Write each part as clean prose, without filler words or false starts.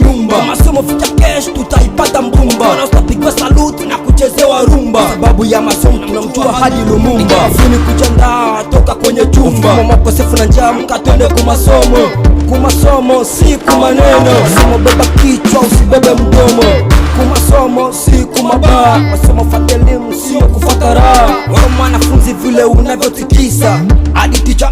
Nyumba masomo ficha cash tutaipata mbumba, na tutapigwa saluti na kuchezewa rumba. Sababu ya masomo tunamjua hadi Lumumba. Funi kujiandaa toka kwenye chumba, mama kosefu na njaa mkatende kumasomo. Kumasomo si kumaneno, masomo beba kichwa usibebe mdomo. Kumasomo si kumabaa, masomo fata elimu sio kufuata raha. Wewe mwanafunzi vile unavyotikisa hadi ticha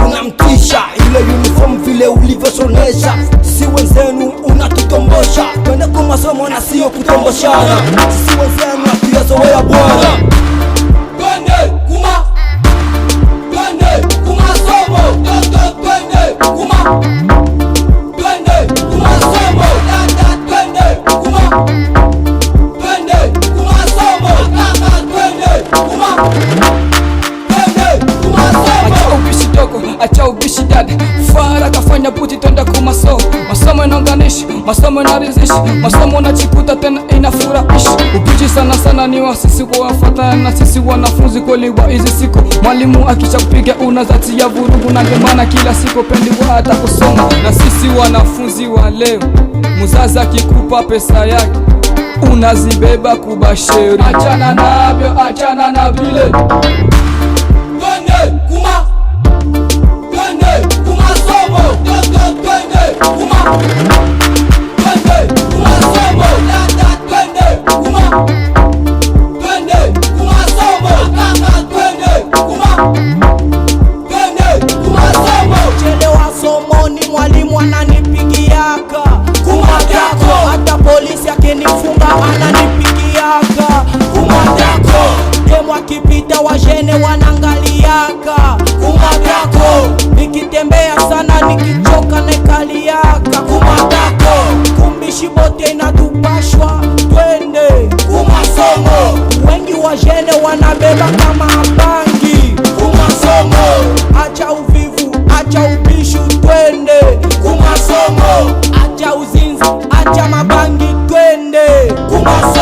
unamtisha, ile uniform vile ulivyosonesha, si wenzenu unatutombosha. Twende kumasomo na sio kutomboshana, si wenzenu atuyazoea bwana. Twende kumasomo, twende kuma, twende kumasomo, twende kuma, twende kumasomo, twende kuma, twende kumasomo. Acha ubishi dogo, acha ubishi dada, fara kafanya buti twende kumasomo. Masomo inaunganisha, masomo inaridhisha, masomo inachikuta tena inafurahisha. Ubishi sana sana ni wa sisi kuwafuata na sisi wanafunzi kweli wa hizi siku. Mwalimu akisha kupiga unazatia vurugu, na ndio maana kila siku pendi hata kusoma. Na sisi wanafunzi wa leo, mzazi akikupa pesa yake unazibeba kubasheri. Achana navyo, achana na vile. Twende kuma, twende kumasomo, twende kuma, twende kumasomo, twende kuma, twende kumasomo, twende kuma, twende kumasomo. Chelewa somoni mwalimu ananipigiaka kumatako, hata polisi akinifunga ananipigiaka kumatako. Demu akipita wajene wanangaliaka kumatako, nikitembea sana nikichoka nekaliaka kumatako. Kumbishi bote inatupashwa twende kumasomo, wengi wajene wanabeba kama bangi kumasomo. Acha uvivu, acha ubishu twende kumasomo, acha uzinzi, acha mabangi twende kumasomo.